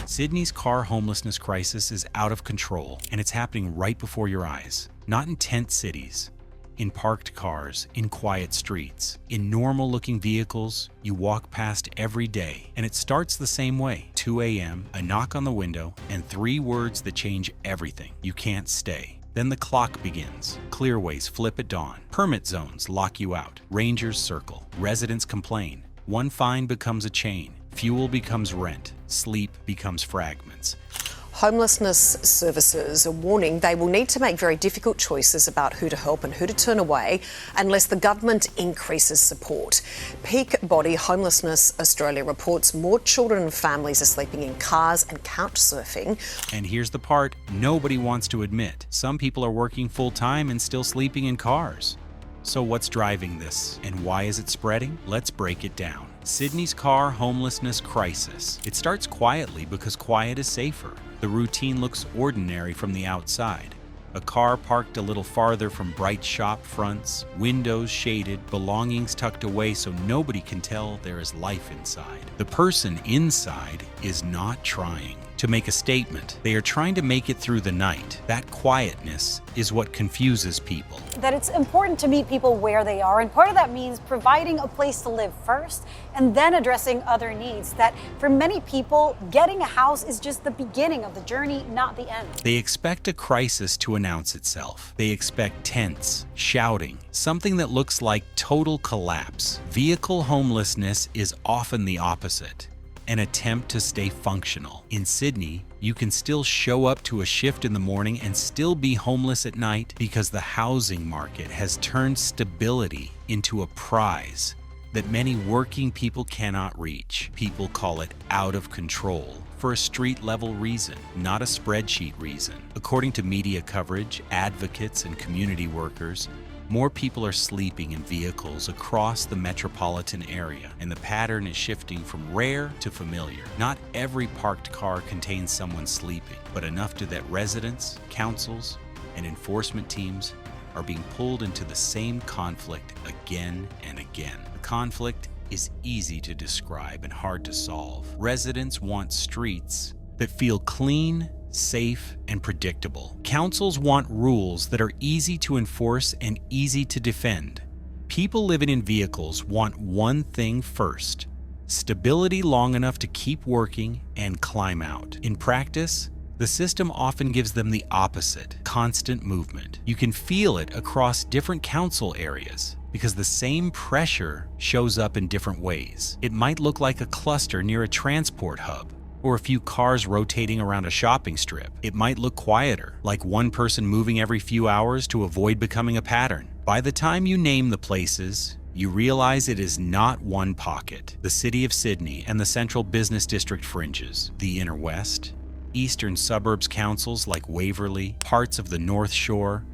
Sydney's car homelessness crisis is out of control, and it's happening right before your eyes. Not in tent cities, in parked cars, in quiet streets, in normal-looking vehicles you walk past every day. And it starts the same way. 2 a.m., a knock on the window, and 3 words that change everything. You can't stay. Then the clock begins. Clearways flip at dawn. Permit zones lock you out. Rangers circle. Residents complain. One fine becomes a chain. Fuel becomes rent. Sleep becomes fragments. Homelessness services are warning they will need to make very difficult choices about who to help and who to turn away unless the government increases support. Peak Body Homelessness Australia reports more children and families are sleeping in cars and couch surfing. And here's the part nobody wants to admit. Some people are working full-time and still sleeping in cars. So what's driving this, and why is it spreading? Let's break it down. Sydney's car homelessness crisis. It starts quietly because quiet is safer. The routine looks ordinary from the outside. A car parked a little farther from bright shop fronts, windows shaded, belongings tucked away so nobody can tell there is life inside. The person inside is not trying to make a statement. They are trying to make it through the night. That quietness is what confuses people. That it's important to meet people where they are, and part of that means providing a place to live first and then addressing other needs. That for many people, getting a house is just the beginning of the journey, not the end. They expect a crisis to announce itself. They expect tents, shouting, something that looks like total collapse. Vehicle homelessness is often the opposite. An attempt to stay functional. In Sydney, you can still show up to a shift in the morning and still be homeless at night because the housing market has turned stability into a prize that many working people cannot reach. People call it out of control for a street-level reason, not a spreadsheet reason. According to media coverage, advocates, and community workers, more people are sleeping in vehicles across the metropolitan area, and the pattern is shifting from rare to familiar. Not every parked car contains someone sleeping, but enough to that residents, councils, and enforcement teams are being pulled into the same conflict again and again. The conflict is easy to describe and hard to solve. Residents want streets that feel clean, safe, and predictable. Councils want rules that are easy to enforce and easy to defend. People living in vehicles want one thing first: stability long enough to keep working and climb out. In practice, the system often gives them the opposite: constant movement. You can feel it across different council areas because the same pressure shows up in different ways. It might look like a cluster near a transport hub, or a few cars rotating around a shopping strip. It might look quieter, like one person moving every few hours to avoid becoming a pattern. By the time you name the places, you realize it is not one pocket. The city of Sydney and the central business district fringes, the inner west, eastern suburbs councils like Waverley, parts of the North Shore,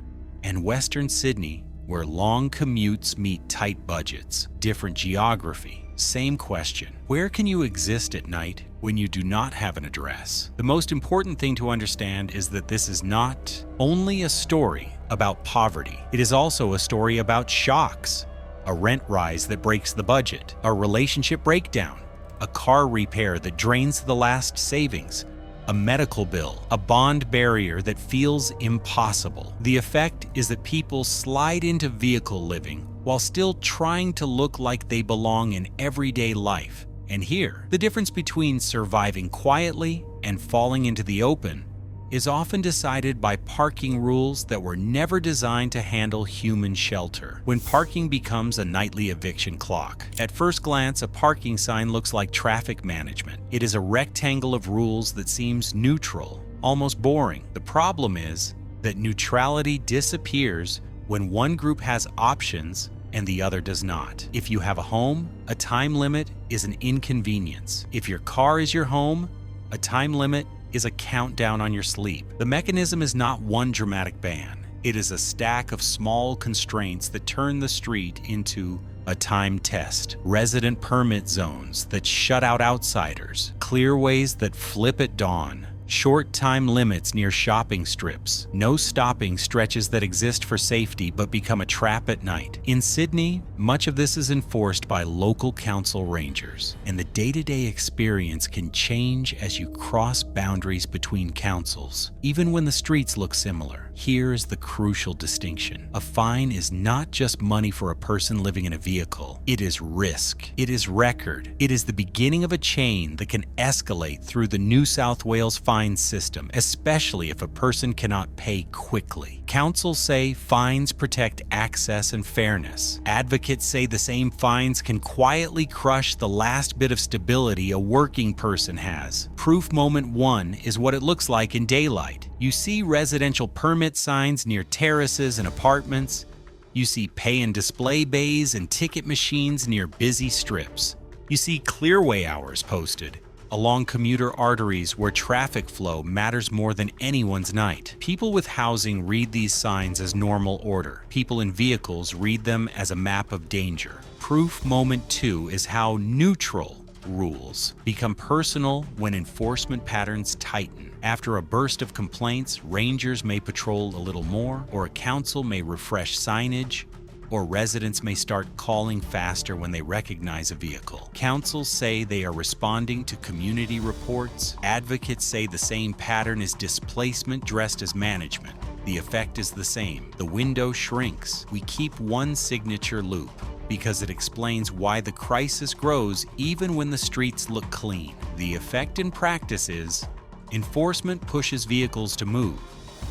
and western Sydney, where long commutes meet tight budgets. Different geography, same question. Where can you exist at night when you do not have an address? The most important thing to understand is that this is not only a story about poverty. It is also a story about shocks: a rent rise that breaks the budget, a relationship breakdown, a car repair that drains the last savings, a medical bill, a bond barrier that feels impossible. The effect is that people slide into vehicle living while still trying to look like they belong in everyday life. And here, the difference between surviving quietly and falling into the open is often decided by parking rules that were never designed to handle human shelter. When parking becomes a nightly eviction clock, at first glance, a parking sign looks like traffic management. It is a rectangle of rules that seems neutral, almost boring. The problem is that neutrality disappears when one group has options and the other does not. If you have a home, a time limit is an inconvenience. If your car is your home, a time limit is a countdown on your sleep. The mechanism is not one dramatic ban. It is a stack of small constraints that turn the street into a time test. Resident permit zones that shut out outsiders, clearways that flip at dawn, short time limits near shopping strips, no stopping stretches that exist for safety but become a trap at night. In Sydney, much of this is enforced by local council rangers, and the day-to-day experience can change as you cross boundaries between councils, even when the streets look similar. Here is the crucial distinction. A fine is not just money for a person living in a vehicle. It is risk. It is record. It is the beginning of a chain that can escalate through the New South Wales fine system, especially if a person cannot pay quickly. Councils say fines protect access and fairness. Advocates say the same fines can quietly crush the last bit of stability a working person has. Proof moment 1 is what it looks like in daylight. You see residential permit signs near terraces and apartments. You see pay and display bays and ticket machines near busy strips. You see clearway hours posted along commuter arteries where traffic flow matters more than anyone's night. People with housing read these signs as normal order. People in vehicles read them as a map of danger. Proof moment 2 is how neutral rules become personal when enforcement patterns tighten. After a burst of complaints, rangers may patrol a little more, or a council may refresh signage, or residents may start calling faster when they recognize a vehicle. Councils say they are responding to community reports. Advocates say the same pattern is displacement dressed as management. The effect is the same. The window shrinks. We keep one signature loop because it explains why the crisis grows even when the streets look clean. The effect in practice is enforcement pushes vehicles to move.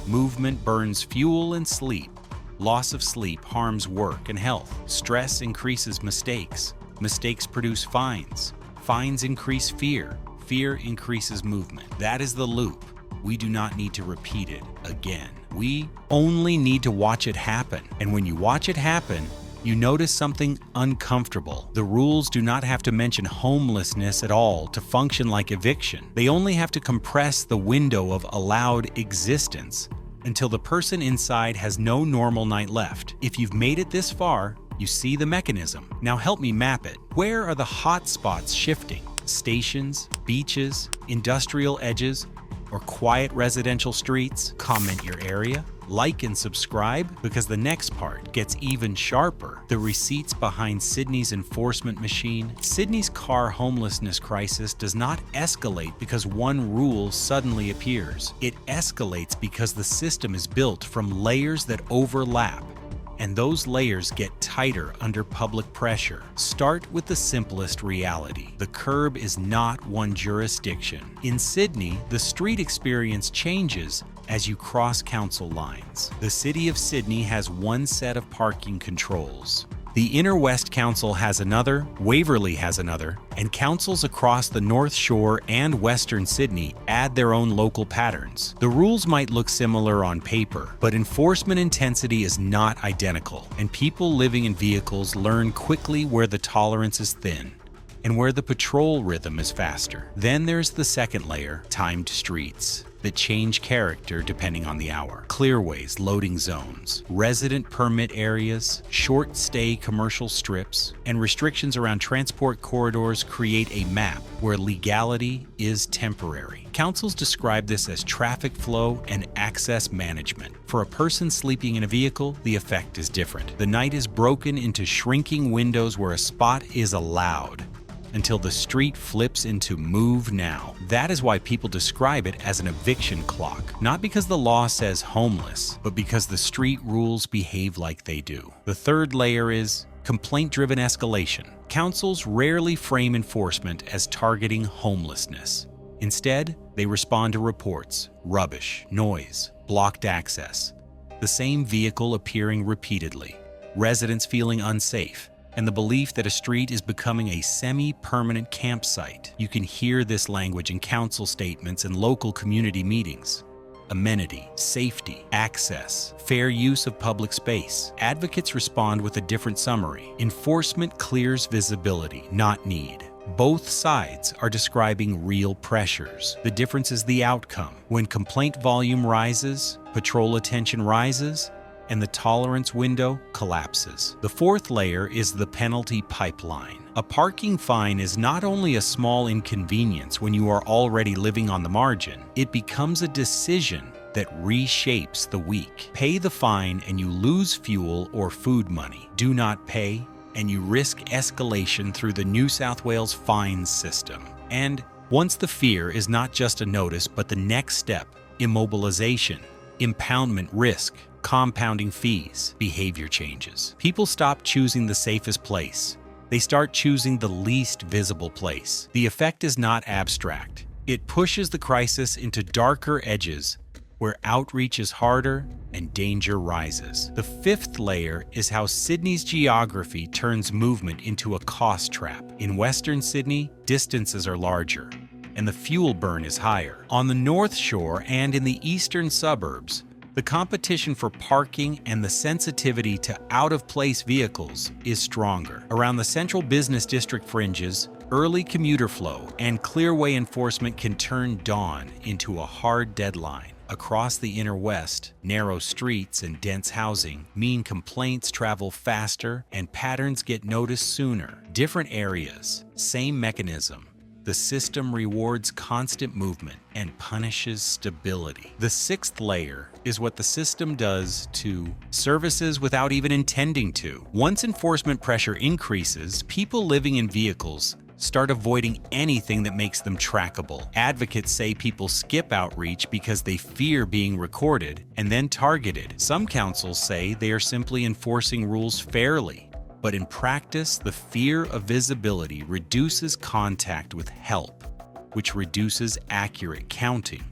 Movement burns fuel and sleep. Loss of sleep harms work and health. Stress increases mistakes. Mistakes produce fines. Fines increase fear. Fear increases movement. That is the loop. We do not need to repeat it again. We only need to watch it happen. And when you watch it happen, you notice something uncomfortable. The rules do not have to mention homelessness at all to function like eviction. They only have to compress the window of allowed existence until the person inside has no normal night left. If you've made it this far, you see the mechanism. Now help me map it. Where are the hot spots shifting? Stations, beaches, industrial edges, or quiet residential streets? Comment your area, like and subscribe, because the next part gets even sharper. The receipts behind Sydney's enforcement machine. Sydney's car homelessness crisis does not escalate because one rule suddenly appears. It escalates because the system is built from layers that overlap, and those layers get tighter under public pressure. Start with the simplest reality. The curb is not one jurisdiction. In Sydney, the street experience changes as you cross council lines. The City of Sydney has one set of parking controls. The Inner West Council has another, Waverley has another, and councils across the North Shore and Western Sydney add their own local patterns. The rules might look similar on paper, but enforcement intensity is not identical, and people living in vehicles learn quickly where the tolerance is thin and where the patrol rhythm is faster. Then there's the second layer, timed streets, that change character depending on the hour. Clearways, loading zones, resident permit areas, short stay commercial strips, and restrictions around transport corridors create a map where legality is temporary. Councils describe this as traffic flow and access management. For a person sleeping in a vehicle, the effect is different. The night is broken into shrinking windows where a spot is allowed, until the street flips into move now. That is why people describe it as an eviction clock. Not because the law says homeless, but because the street rules behave like they do. The third layer is complaint-driven escalation. Councils rarely frame enforcement as targeting homelessness. Instead, they respond to reports, rubbish, noise, blocked access, the same vehicle appearing repeatedly, residents feeling unsafe, and the belief that a street is becoming a semi-permanent campsite. You can hear this language in council statements and local community meetings. Amenity, safety, access, fair use of public space. Advocates respond with a different summary. Enforcement clears visibility, not need. Both sides are describing real pressures. The difference is the outcome. When complaint volume rises, patrol attention rises, and the tolerance window collapses. The fourth layer is the penalty pipeline. A parking fine is not only a small inconvenience when you are already living on the margin, it becomes a decision that reshapes the week. Pay the fine and you lose fuel or food money. Do not pay and you risk escalation through the New South Wales fines system. And once the fear is not just a notice but the next step, immobilization, impoundment risk, compounding fees, behavior changes. People stop choosing the safest place. They start choosing the least visible place. The effect is not abstract. It pushes the crisis into darker edges where outreach is harder and danger rises. The fifth layer is how Sydney's geography turns movement into a cost trap. In Western Sydney, distances are larger, and the fuel burn is higher. On the North Shore and in the eastern suburbs, the competition for parking and the sensitivity to out-of-place vehicles is stronger. Around the central business district fringes, early commuter flow and Clearway enforcement can turn dawn into a hard deadline. Across the inner west, narrow streets and dense housing mean complaints travel faster and patterns get noticed sooner. Different areas, same mechanism. The system rewards constant movement and punishes stability. The sixth layer is what the system does to services without even intending to. Once enforcement pressure increases, people living in vehicles start avoiding anything that makes them trackable. Advocates say people skip outreach because they fear being recorded and then targeted. Some councils say they are simply enforcing rules fairly. But in practice, the fear of visibility reduces contact with help, which reduces accurate counting,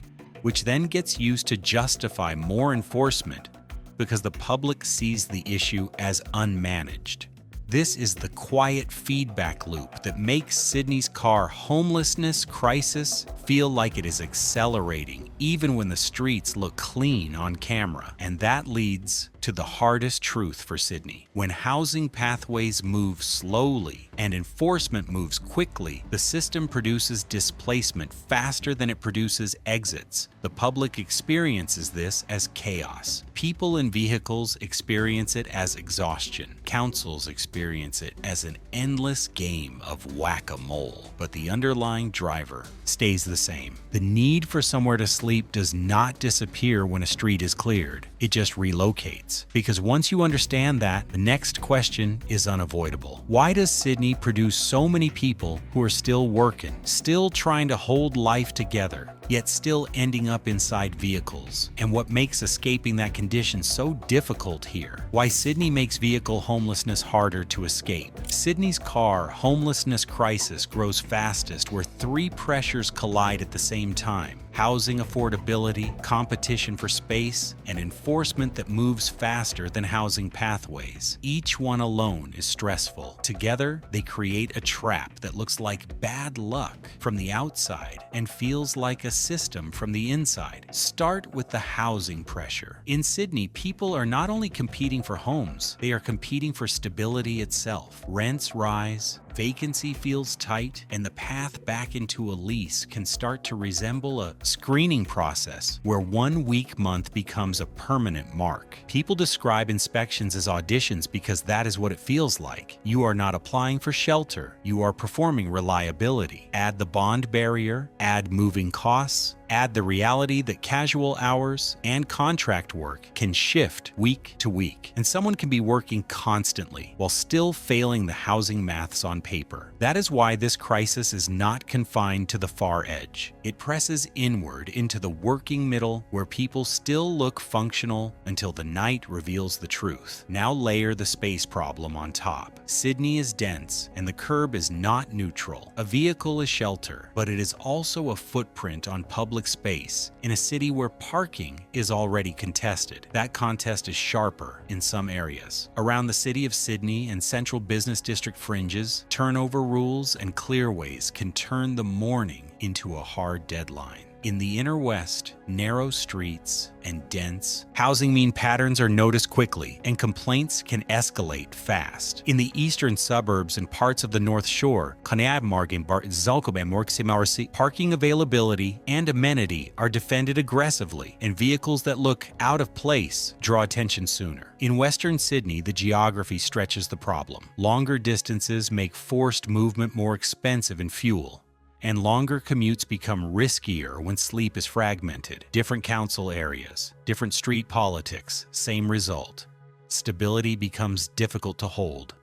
which then gets used to justify more enforcement because the public sees the issue as unmanaged. This is the quiet feedback loop that makes Sydney's car homelessness crisis feel like it is accelerating, even when the streets look clean on camera. And that leads to the hardest truth for Sydney. When housing pathways move slowly and enforcement moves quickly, the system produces displacement faster than it produces exits. The public experiences this as chaos. People in vehicles experience it as exhaustion. Councils experience it as an endless game of whack-a-mole. But the underlying driver stays the same. The need for somewhere to sleep does not disappear when a street is cleared. It just relocates. Because once you understand that, the next question is unavoidable. Why does Sydney produce so many people who are still working, still trying to hold life together, yet still ending up inside vehicles? And what makes escaping that condition so difficult here? Why Sydney makes vehicle homelessness harder to escape? Sydney's car homelessness crisis grows fastest where three pressures collide at the same time: housing affordability, competition for space, and enforcement that moves faster than housing pathways. Each one alone is stressful. Together, they create a trap that looks like bad luck from the outside and feels like a system from the inside. Start with the housing pressure. In Sydney, people are not only competing for homes, they are competing for stability itself. Rents rise, vacancy feels tight, and the path back into a lease can start to resemble a screening process where 1 weak month becomes a permanent mark. People describe inspections as auditions because that is what it feels like. You are not applying for shelter, you are performing reliability. Add the bond barrier, add moving costs, add the reality that casual hours and contract work can shift week to week, and someone can be working constantly while still failing the housing maths on paper. That is why this crisis is not confined to the far edge. It presses inward into the working middle where people still look functional until the night reveals the truth. Now layer the space problem on top. Sydney is dense and the curb is not neutral. A vehicle is shelter, but it is also a footprint on public space in a city where parking is already contested. That contest is sharper in some areas. Around the city of Sydney and central business district fringes, turnover rules and clearways can turn the morning into a hard deadline. In the inner west, narrow streets and dense housing patterns are noticed quickly, and complaints can escalate fast. In the eastern suburbs and parts of the North Shore, parking availability and amenity are defended aggressively, and vehicles that look out of place draw attention sooner. In western Sydney, the geography stretches the problem. Longer distances make forced movement more expensive in fuel, and longer commutes become riskier when sleep is fragmented. Different council areas, different street politics, same result. Stability becomes difficult to hold.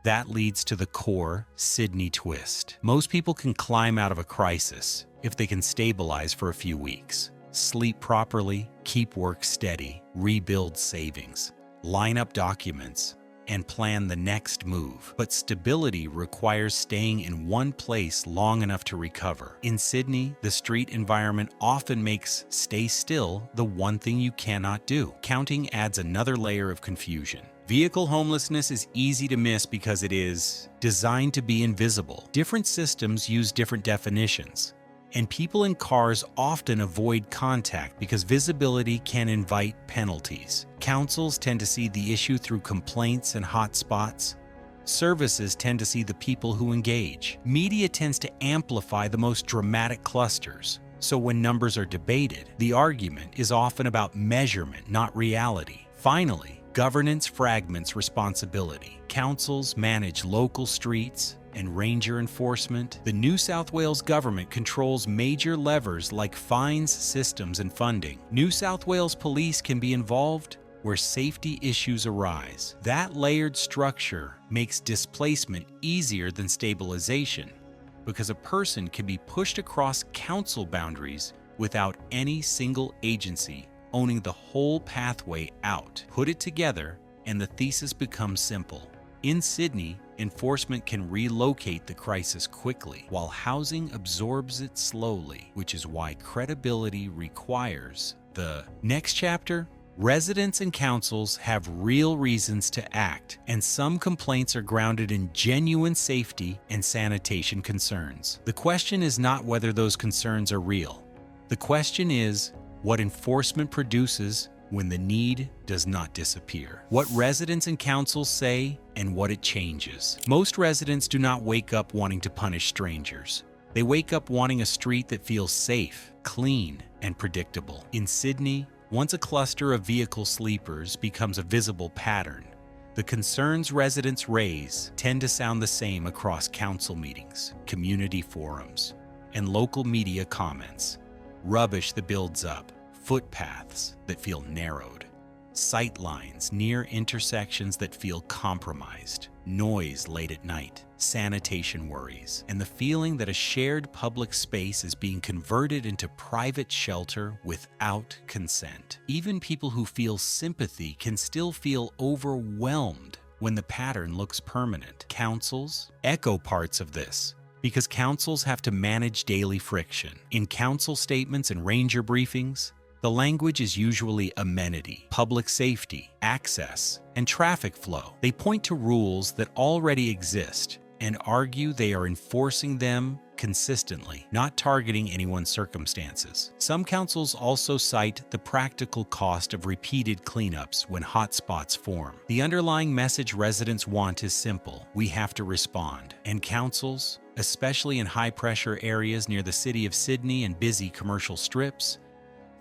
That leads to the core Sydney twist. Most people can climb out of a crisis if they can stabilize for a few weeks, sleep properly, keep work steady, rebuild savings, line up documents, and plan the next move. But stability requires staying in one place long enough to recover. In Sydney, the street environment often makes stay still the one thing you cannot do. Counting adds another layer of confusion. Vehicle homelessness is easy to miss because it is designed to be invisible. Different systems use different definitions, and people in cars often avoid contact because visibility can invite penalties. Councils tend to see the issue through complaints and hotspots. Services tend to see the people who engage. Media tends to amplify the most dramatic clusters. So when numbers are debated, the argument is often about measurement, not reality. Finally, governance fragments responsibility. Councils manage local streets and ranger enforcement. The New South Wales government controls major levers like fines, systems, and funding. New South Wales police can be involved where safety issues arise. That layered structure makes displacement easier than stabilization because a person can be pushed across council boundaries without any single agency owning the whole pathway out. Put it together, and the thesis becomes simple. In Sydney, enforcement can relocate the crisis quickly, while housing absorbs it slowly, which is why credibility requires the next chapter. Residents and councils have real reasons to act, and some complaints are grounded in genuine safety and sanitation concerns. The question is not whether those concerns are real. The question is what enforcement produces when the need does not disappear. What residents and councils say and what it changes. Most residents do not wake up wanting to punish strangers. They wake up wanting a street that feels safe, clean, and predictable. In Sydney, once a cluster of vehicle sleepers becomes a visible pattern, the concerns residents raise tend to sound the same across council meetings, community forums, and local media comments. Rubbish that builds up, footpaths that feel narrowed, sight lines near intersections that feel compromised, noise late at night, sanitation worries, and the feeling that a shared public space is being converted into private shelter without consent. Even people who feel sympathy can still feel overwhelmed when the pattern looks permanent. Councils echo parts of this, because councils have to manage daily friction. In council statements and ranger briefings, the language is usually amenity, public safety, access, and traffic flow. They point to rules that already exist and argue they are enforcing them consistently, not targeting anyone's circumstances. Some councils also cite the practical cost of repeated cleanups when hotspots form. The underlying message residents want is simple: we have to respond. And councils, especially in high-pressure areas near the city of Sydney and busy commercial strips,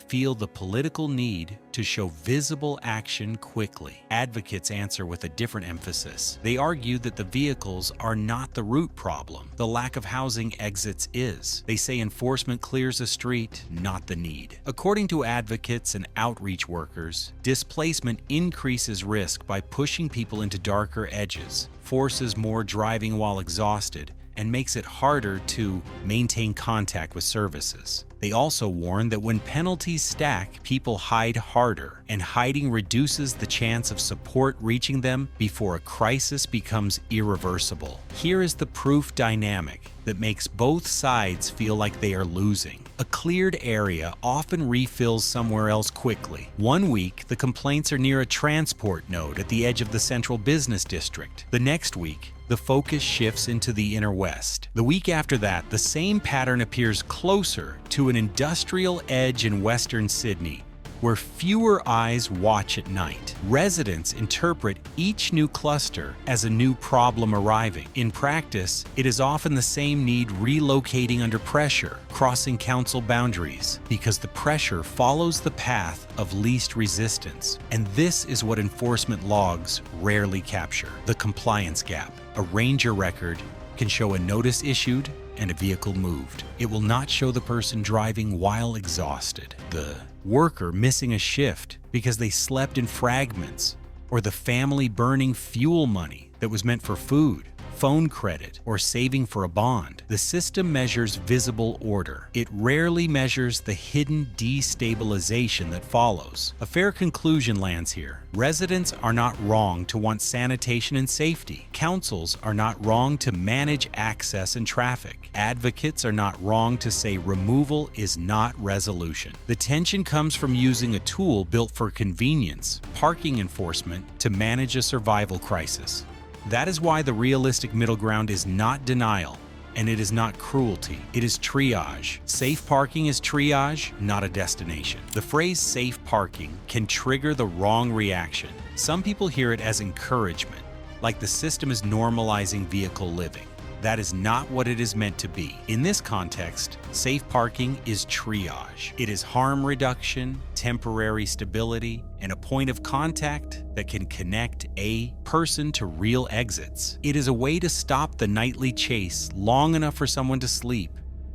feel the political need to show visible action quickly. Advocates answer with a different emphasis. They argue that the vehicles are not the root problem. The lack of housing exits is. They say enforcement clears a street, not the need. According to advocates and outreach workers, displacement increases risk by pushing people into darker edges, forces more driving while exhausted, and makes it harder to maintain contact with services. They also warn that when penalties stack, people hide harder, and hiding reduces the chance of support reaching them before a crisis becomes irreversible. Here is the proof dynamic that makes both sides feel like they are losing. A cleared area often refills somewhere else quickly. One week, the complaints are near a transport node at the edge of the central business district. The next week, the focus shifts into the inner west. The week after that, the same pattern appears closer to an industrial edge in western Sydney, where fewer eyes watch at night. Residents interpret each new cluster as a new problem arriving. In practice, it is often the same need relocating under pressure, crossing council boundaries, because the pressure follows the path of least resistance. And this is what enforcement logs rarely capture: the compliance gap. A ranger record can show a notice issued and a vehicle moved. It will not show the person driving while exhausted, the worker missing a shift because they slept in fragments, or the family burning fuel money that was meant for food, phone credit, or saving for a bond. The system measures visible order. It rarely measures the hidden destabilization that follows. A fair conclusion lands here. Residents are not wrong to want sanitation and safety. Councils are not wrong to manage access and traffic. Advocates are not wrong to say removal is not resolution. The tension comes from using a tool built for convenience, parking enforcement, to manage a survival crisis. That is why the realistic middle ground is not denial, and it is not cruelty. It is triage. Safe parking is triage, not a destination. The phrase safe parking can trigger the wrong reaction. Some people hear it as encouragement, like the system is normalizing vehicle living. That is not what it is meant to be. In this context, safe parking is triage. It is harm reduction, temporary stability, and a point of contact that can connect a person to real exits. It is a way to stop the nightly chase long enough for someone to sleep,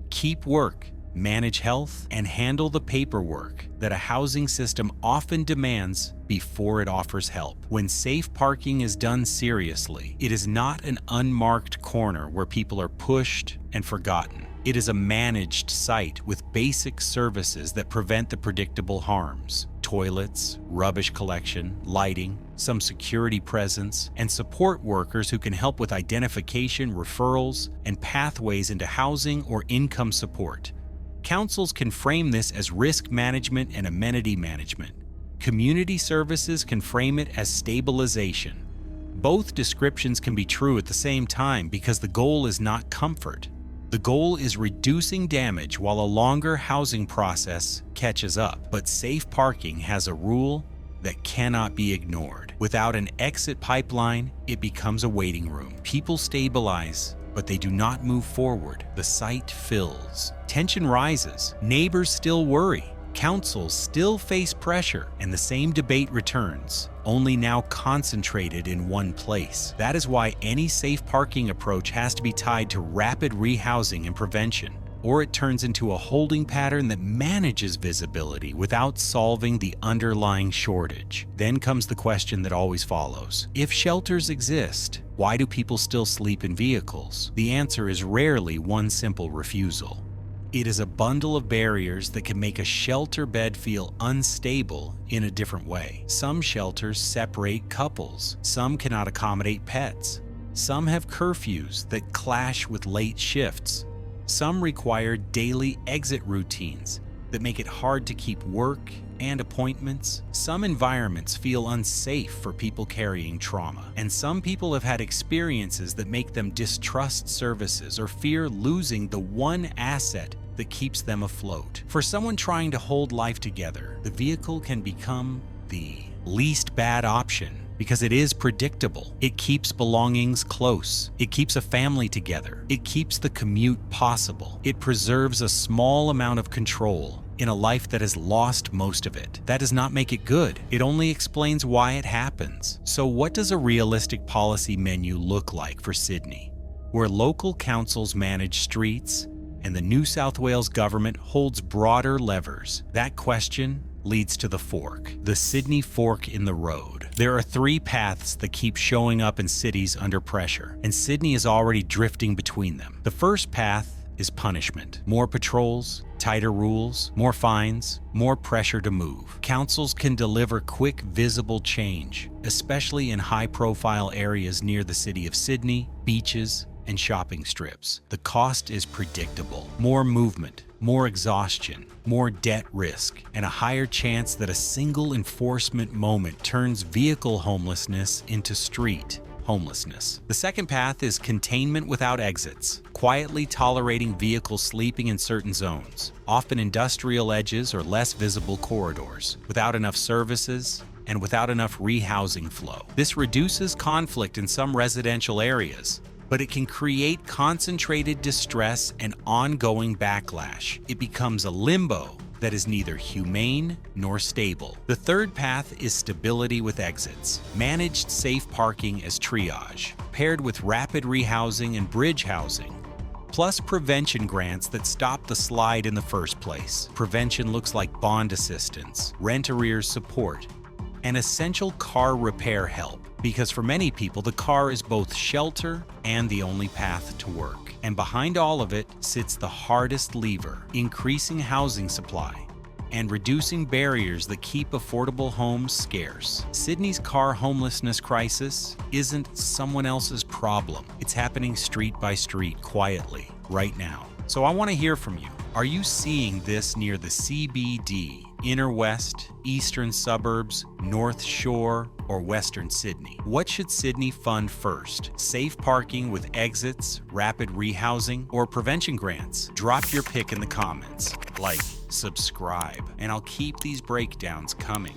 keep work, manage health, and handle the paperwork that a housing system often demands before it offers help. When safe parking is done seriously, it is not an unmarked corner where people are pushed and forgotten. It is a managed site with basic services that prevent the predictable harms: toilets, rubbish collection, lighting, some security presence, and support workers who can help with identification, referrals, and pathways into housing or income support. Councils can frame this as risk management and amenity management. Community services can frame it as stabilization. Both descriptions can be true at the same time because the goal is not comfort. The goal is reducing damage while a longer housing process catches up. But safe parking has a rule that cannot be ignored. Without an exit pipeline, it becomes a waiting room. People stabilize, but they do not move forward. The site fills. Tension rises. Neighbors still worry. Councils still face pressure, and the same debate returns, only now concentrated in one place. That is why any safe parking approach has to be tied to rapid rehousing and prevention, or it turns into a holding pattern that manages visibility without solving the underlying shortage. Then comes the question that always follows. If shelters exist, why do people still sleep in vehicles? The answer is rarely one simple refusal. It is a bundle of barriers that can make a shelter bed feel unstable in a different way. Some shelters separate couples. Some cannot accommodate pets. Some have curfews that clash with late shifts. Some require daily exit routines that make it hard to keep work and appointments. Some environments feel unsafe for people carrying trauma. And some people have had experiences that make them distrust services or fear losing the one asset that keeps them afloat. For someone trying to hold life together, the vehicle can become the least bad option because it is predictable. It keeps belongings close. It keeps a family together. It keeps the commute possible. It preserves a small amount of control in a life that has lost most of it. That does not make it good. It only explains why it happens. So what does a realistic policy menu look like for Sydney, where local councils manage streets and the New South Wales government holds broader levers? That question leads to the fork, the Sydney fork in the road. There are three paths that keep showing up in cities under pressure, and Sydney is already drifting between them. The first path is punishment. More patrols, tighter rules, more fines, more pressure to move. Councils can deliver quick, visible change, especially in high-profile areas near the city of Sydney, beaches, and shopping strips. The cost is predictable. More movement, more exhaustion, more debt risk, and a higher chance that a single enforcement moment turns vehicle homelessness into street homelessness. The second path is containment without exits, quietly tolerating vehicles sleeping in certain zones, often industrial edges or less visible corridors, without enough services and without enough rehousing flow. This reduces conflict in some residential areas, but it can create concentrated distress and ongoing backlash. It becomes a limbo that is neither humane nor stable. The third path is stability with exits, managed safe parking as triage, paired with rapid rehousing and bridge housing, plus prevention grants that stop the slide in the first place. Prevention looks like bond assistance, rent arrears support, and essential car repair help, because for many people, the car is both shelter and the only path to work. And behind all of it sits the hardest lever, increasing housing supply and reducing barriers that keep affordable homes scarce. Sydney's car homelessness crisis isn't someone else's problem. It's happening street by street, quietly, right now. So I want to hear from you. Are you seeing this near the CBD, Inner West, Eastern Suburbs, North Shore, or Western Sydney? What should Sydney fund first? Safe parking with exits, rapid rehousing, or prevention grants? Drop your pick in the comments. Like, subscribe, and I'll keep these breakdowns coming.